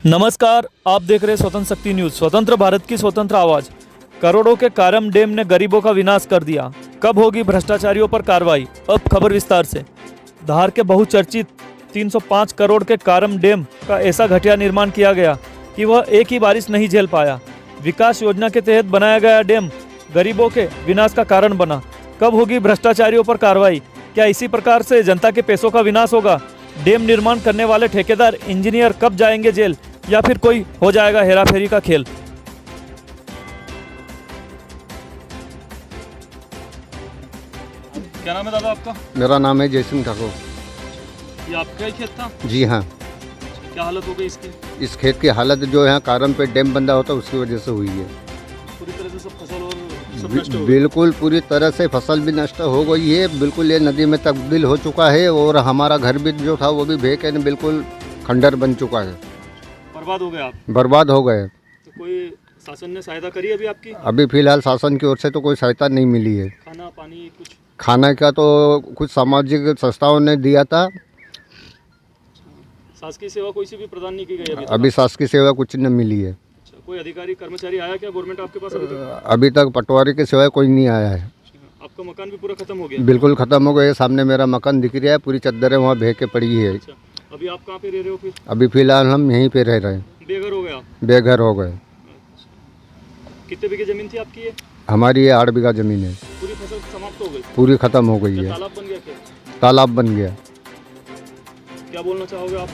नमस्कार, आप देख रहे हैं स्वतंत्र शक्ति न्यूज। स्वतंत्र भारत की स्वतंत्र आवाज। करोड़ों के कारम डैम ने गरीबों का विनाश कर दिया। कब होगी भ्रष्टाचारियों पर कार्रवाई? अब खबर विस्तार से। धार के बहुचर्चित 305 करोड़ के कारम डैम का ऐसा घटिया निर्माण किया गया कि वह एक ही बारिश नहीं झेल पाया। विकास योजना के तहत बनाया गया डैम गरीबों के विनाश का कारण बना। कब होगी भ्रष्टाचारियों पर कार्रवाई? क्या इसी प्रकार से जनता के पैसों का विनाश होगा? डैम निर्माण करने वाले ठेकेदार इंजीनियर कब जाएंगे जेल, या फिर कोई हो जाएगा हेराफेरी का खेल? क्या नाम है दादा आपका? मेरा नाम है जयसिंह ठाकुर। ये आपका ही खेत था? जी हाँ। क्या हालत हो गई इसकी? इस खेत की हालत जो है कारण पे डैम बंदा होता है उसकी वजह से हुई है। पूरी तरह से सब फसल और सब नष्ट हो गई। बिल्कुल पूरी तरह से फसल भी नष्ट हो गई है। बिल्कुल ये नदी में तब्दील हो चुका है और हमारा घर भी जो था वो भी बह के बिल्कुल खंडर बन चुका है। बर्बाद हो गए आप? बर्बाद हो गए। तो कोई शासन ने सहायता करी अभी आपकी? अभी फिलहाल शासन की ओर से तो कोई सहायता नहीं मिली है। खाना पानी कुछ? खाना का तो कुछ सामाजिक संस्थाओं ने दिया था। शासकीय सेवा कोई सी भी प्रदान नहीं की गई अभी तक? अभी शासकीय सेवा कुछ नहीं मिली है। अच्छा, कोई अधिकारी कर्मचारी आया क्या गवर्नमेंट आपके पास अभी तक? अभी तक पटवारी के सिवाय कोई नहीं आया है। आपका मकान भी पूरा खत्म हो गया? बिल्कुल ख़त्म हो गए। सामने मेरा मकान दिख रहा है, पूरी चद्दरें वहाँ बह के पड़ी है। अच्छा, अभी आप कहाँ पे रह रहे हो फिर? अभी फिलहाल हम यहीं पे रह रहे हैं। बेघर हो गया आप? बेघर हो गए। कितने बीघे जमीन थी आपकी ये? हमारी ये 8 बीघा ज़मीन है। पूरी फसल समाप्त हो गई? पूरी ख़त्म हो गई क्या है। तालाब बन गया क्या? तालाब बन गया। क्या बोलना चाहोगे आप?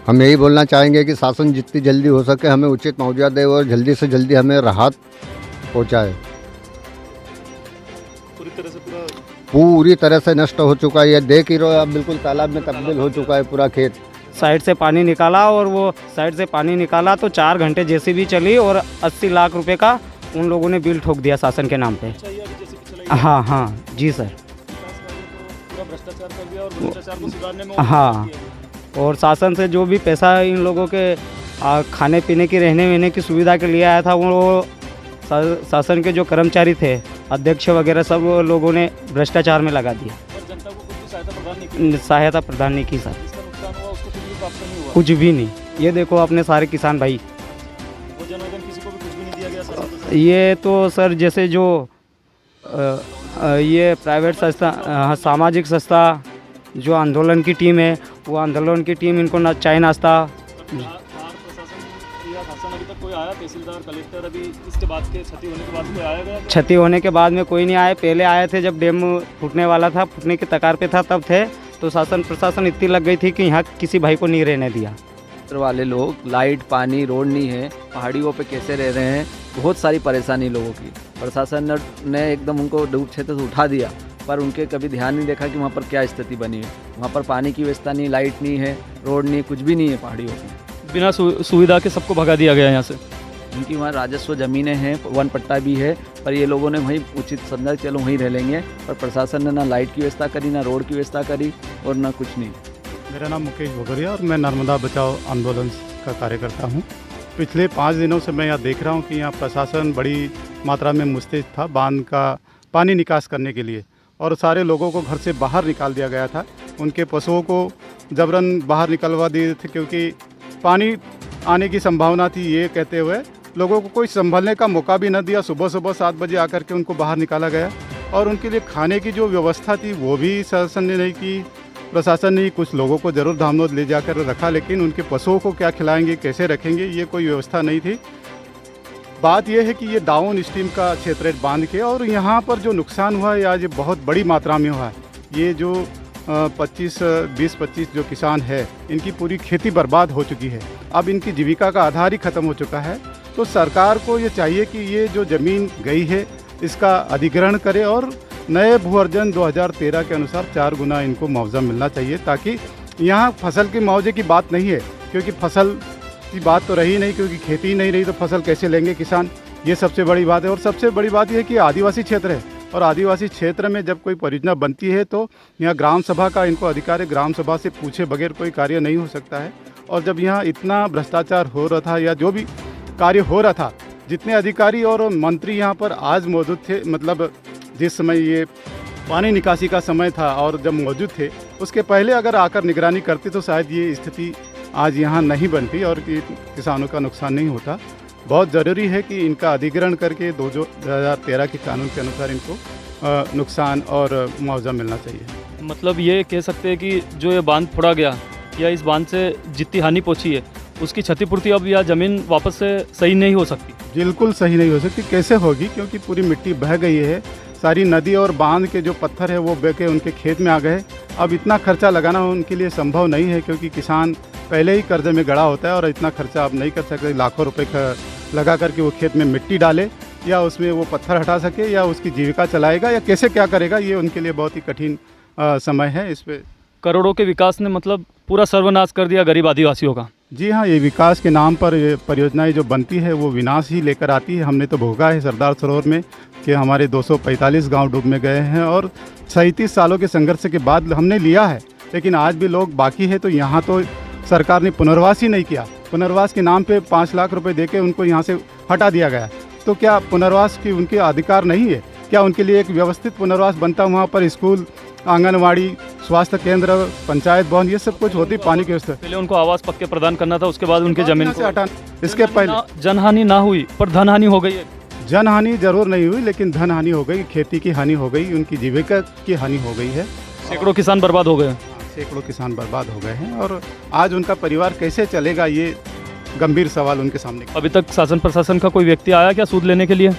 हम यही बोलना चाहेंगे कि शासन जितनी जल्दी हो सके हमें उचित मुआवजा दे और जल्दी से जल्दी हमें राहत पहुँचाए। पूरी तरह से नष्ट हो चुका है। ये देख ही रहो आप, बिल्कुल तालाब में तब्दील हो चुका है पूरा खेत। साइड से पानी निकाला और वो साइड से पानी निकाला तो 4 घंटे जेसीबी चली और 80 लाख रुपए का उन लोगों ने बिल ठोक दिया शासन के नाम पे। अच्छा, ये अभी जैसे कि चलाई हाँ हाँ जी सर। पूरा भ्रष्टाचार कर दिया और भ्रष्टाचार को सुधारने में हाँ, और शासन से जो भी पैसा इन लोगों के खाने पीने की रहने वहने की सुविधा के लिए आया था वो शासन के जो कर्मचारी थे, अध्यक्ष वगैरह, सब लोगों ने भ्रष्टाचार में लगा दिया। और जनता को कुछ भी सहायता प्रदान नहीं की सर। इसका नुकसान हुआ उसको कुछ भी प्राप्त नहीं हुआ? कुछ भी नहीं। ये देखो अपने सारे किसान भाई, वो जनगण किसी को भी कुछ भी नहीं दिया गया शासन? ये तो सर जैसे जो ये प्राइवेट संस्था, सामाजिक संस्था, जो आंदोलन की टीम है वो आंदोलन की टीम इनको ना चाय नाश्ता। शासन अभी तक कोई आया? तहसीलदार, कलेक्टर अभी इसके बाद के क्षति होने के बाद कोई आया गया? क्षति होने के बाद में कोई नहीं आए। पहले आए थे जब डैम फूटने वाला था, फूटने की कगार पे था, तब थे। तो शासन प्रशासन इतनी लग गई थी कि यहाँ किसी भाई को नहीं रहने दिया। वाले लोग, लाइट पानी रोड नहीं है, पहाड़ियों पे कैसे रह रहे हैं, बहुत सारी परेशानी लोगों की। प्रशासन ने एकदम उनको दूर क्षेत्र से उठा दिया, पर उनके कभी ध्यान नहीं देखा कि वहाँ पर क्या स्थिति बनी है। वहाँ पर पानी की व्यवस्था नहीं, लाइट नहीं है, रोड नहीं, कुछ भी नहीं है पहाड़ियों में। बिना सुविधा के सबको भगा दिया गया यहाँ से। उनकी वहाँ राजस्व ज़मीनें हैं, वन पट्टा भी है, पर ये लोगों ने वहीं उचित समझा चलो वहीं रह लेंगे। पर प्रशासन ने ना लाइट की व्यवस्था करी, ना रोड की व्यवस्था करी और ना कुछ नहीं। मेरा नाम मुकेश भगोरिया और मैं नर्मदा बचाओ आंदोलन का कार्यकर्ता हूँ। पिछले 5 दिनों से मैं यहाँ देख रहा हूँ कि यहाँ प्रशासन बड़ी मात्रा में मुस्तैद था बांध का पानी निकास करने के लिए, और सारे लोगों को घर से बाहर निकाल दिया गया था। उनके पशुओं को जबरन बाहर निकलवा दिए थे क्योंकि पानी आने की संभावना थी, ये कहते हुए लोगों को कोई संभलने का मौका भी न दिया। सुबह 7 बजे आकर के उनको बाहर निकाला गया और उनके लिए खाने की जो व्यवस्था थी वो भी शासन ने नहीं की। प्रशासन ने कुछ लोगों को ज़रूर धामनोद ले जाकर रखा, लेकिन उनके पशुओं को क्या खिलाएंगे, कैसे रखेंगे, ये कोई व्यवस्था नहीं थी। बात यह है कि ये डाउन स्ट्रीम का क्षेत्र है बांध के, और यहाँ पर जो नुकसान हुआ है आज बहुत बड़ी मात्रा में हुआ है। ये जो 20-25 जो किसान है इनकी पूरी खेती बर्बाद हो चुकी है। अब इनकी जीविका का आधार ही ख़त्म हो चुका है। तो सरकार को ये चाहिए कि ये जो ज़मीन गई है इसका अधिग्रहण करे और नए भू अर्जन 2013 के अनुसार 4 गुना इनको मुआवजा मिलना चाहिए, ताकि यहाँ फसल के मुआवजे की बात नहीं है, क्योंकि फसल की बात तो रही नहीं, क्योंकि खेती ही नहीं रही तो फसल कैसे लेंगे किसान। ये सबसे बड़ी बात है। और सबसे बड़ी बात यह है कि आदिवासी क्षेत्र है, और आदिवासी क्षेत्र में जब कोई परियोजना बनती है तो यहाँ ग्राम सभा का इनको अधिकार है। ग्राम सभा से पूछे बगैर कोई कार्य नहीं हो सकता है। और जब यहाँ इतना भ्रष्टाचार हो रहा था या जो भी कार्य हो रहा था, जितने अधिकारी और मंत्री यहाँ पर आज मौजूद थे, मतलब जिस समय ये पानी निकासी का समय था और जब मौजूद थे, उसके पहले अगर आकर निगरानी करते तो शायद ये स्थिति आज यहाँ नहीं बनती और किसानों का नुकसान नहीं होता। बहुत ज़रूरी है कि इनका अधिग्रहण करके 2013 के कानून के अनुसार इनको नुकसान और मुआवजा मिलना चाहिए। मतलब ये कह सकते हैं कि जो ये बांध फोड़ा गया या इस बांध से जितनी हानि पहुंची है उसकी क्षतिपूर्ति अब या ज़मीन वापस से सही नहीं हो सकती। बिल्कुल सही नहीं हो सकती। कैसे होगी? क्योंकि पूरी मिट्टी बह गई है, सारी नदी और बांध के जो पत्थर है वो बह के उनके खेत में आ गए। अब इतना खर्चा लगाना उनके लिए संभव नहीं है, क्योंकि किसान पहले ही कर्जे में गड़ा होता है और इतना खर्चा अब नहीं कर सकते। लाखों रुपए लगा करके वो खेत में मिट्टी डाले या उसमें वो पत्थर हटा सके या उसकी जीविका चलाएगा या कैसे क्या करेगा, ये उनके लिए बहुत ही कठिन समय है। इस पर करोड़ों के विकास ने मतलब पूरा सर्वनाश कर दिया गरीब आदिवासियों का। जी हाँ, ये विकास के नाम पर ये परियोजनाएं जो बनती है वो विनाश ही लेकर आती है। हमने तो भोगा है सरदार सरोवर में कि हमारे 245 गांव डूब में गए हैं और 37 सालों के संघर्ष के बाद हमने लिया है, लेकिन आज भी लोग बाकी है। तो यहाँ तो सरकार ने पुनर्वास ही नहीं किया। पुनर्वास के नाम पे 5 लाख रुपए देके उनको यहाँ से हटा दिया गया। तो क्या पुनर्वास की उनके अधिकार नहीं है? क्या उनके लिए एक व्यवस्थित पुनर्वास बनता, वहाँ पर स्कूल, आंगनवाड़ी, स्वास्थ्य केंद्र, पंचायत भवन, ये सब कुछ होती, पानी की व्यवस्था। पहले उनको आवास पक्के प्रदान करना था, उसके बाद उनके जमीन से हटाना। इसके पहले जनहानि ना हुई पर धनहानि हो गई है। जनहानि जरूर नहीं हुई, लेकिन धन हानि हो गई, खेती की हानि हो गई, उनकी जीविका की हानि हो गई है। सैकड़ों किसान बर्बाद हो गए। सैकड़ों किसान बर्बाद हो गए हैं और आज उनका परिवार कैसे चलेगा, ये गंभीर सवाल उनके सामने। अभी तक शासन प्रशासन का कोई व्यक्ति आया क्या सूद लेने के लिए?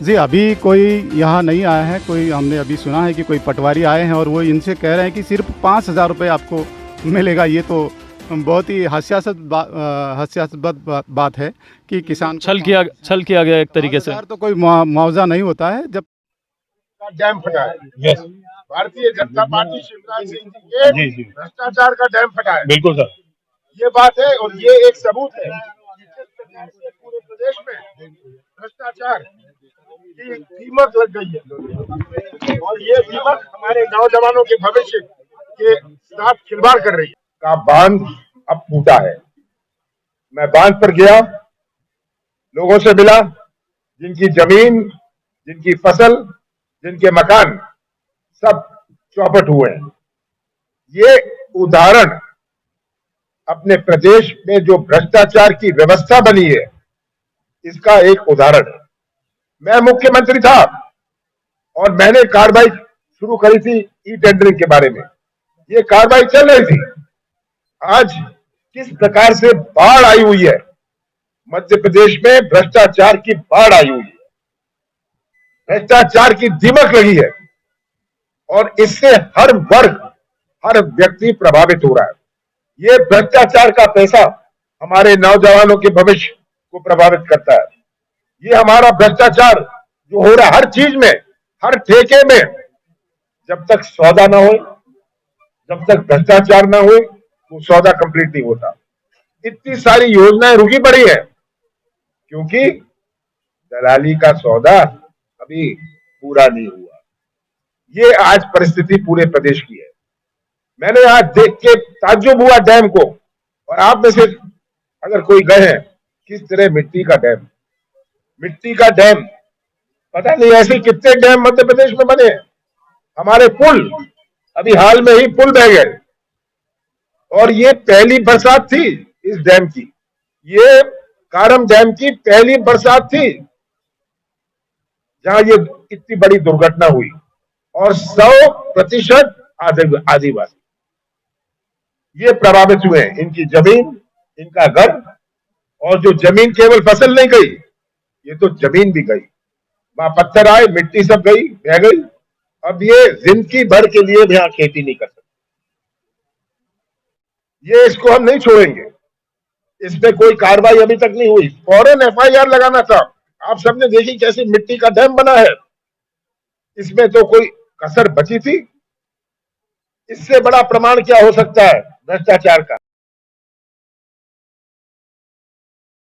जी, अभी कोई यहाँ नहीं आया है। कोई हमने अभी सुना है कि कोई पटवारी आए हैं और वो इनसे कह रहे हैं कि सिर्फ 5,000 रुपये आपको मिलेगा। ये तो बहुत ही हास्यास्पद बात है कि किसान छल किया गया एक तरीके से। तो कोई मुआवजा नहीं होता है। जब डैम फटा है, भारतीय जनता पार्टी शिवराज सिंह जी के भ्रष्टाचार का डैम फटा है। बिल्कुल सर, ये बात है और ये एक सबूत है कि पूरे प्रदेश में भ्रष्टाचार की कीमत लग गई है और ये कीमत हमारे नौजवानों के भविष्य के साथ खिलवाड़ कर रही है। का बांध अब टूटा है। मैं बांध पर गया, लोगों से मिला, जिनकी जमीन, जिनकी फसल, जिनके मकान सब चौपट हुए हैं। ये उदाहरण अपने प्रदेश में जो भ्रष्टाचार की व्यवस्था बनी है इसका एक उदाहरण है। मैं मुख्यमंत्री था और मैंने कार्रवाई शुरू करी थी ई टेंडरिंग के बारे में। ये कार्रवाई चल रही थी। आज किस प्रकार से बाढ़ आई हुई है, मध्य प्रदेश में भ्रष्टाचार की बाढ़ आई हुई है, भ्रष्टाचार की दीमक लगी है और इससे हर वर्ग, हर व्यक्ति प्रभावित हो रहा है। ये भ्रष्टाचार का पैसा हमारे नौजवानों के भविष्य को प्रभावित करता है। ये हमारा भ्रष्टाचार जो हो रहा है हर चीज में, हर ठेके में, जब तक सौदा ना हो, जब तक भ्रष्टाचार ना हो, वो सौदा कंप्लीट नहीं होता। इतनी सारी योजनाएं रुकी पड़ी है क्योंकि दलाली का सौदा अभी पूरा नहीं हुआ। ये आज परिस्थिति पूरे प्रदेश की है। मैंने आज देख के ताज्जुब हुआ डैम को, और आप में से अगर कोई गए हैं, किस तरह मिट्टी का डैम, पता नहीं ऐसे कितने डैम मध्य प्रदेश में बने हैं। हमारे पुल, अभी हाल में ही पुल बह गए और ये पहली बरसात थी इस डैम की। ये कारम डैम की पहली बरसात थी जहां ये इतनी बड़ी दुर्घटना हुई और 100% आदिवासी ये प्रभावित हुए हैं। इनकी जमीन, इनका घर, और जो जमीन केवल फसल नहीं गई, ये तो जमीन भी गई। वहां पत्थर आए, मिट्टी सब गई, बह गई। अब ये जिंदगी भर के लिए भी यहाँ खेती नहीं कर सकते। ये इसको हम नहीं छोड़ेंगे। इसमें कोई कार्रवाई अभी तक नहीं हुई। फौरन FIR लगाना था। आप सबने देखी कैसे मिट्टी का डैम बना है, इसमें तो कोई कसर बची थी। इससे बड़ा प्रमाण क्या हो सकता है भ्रष्टाचार का।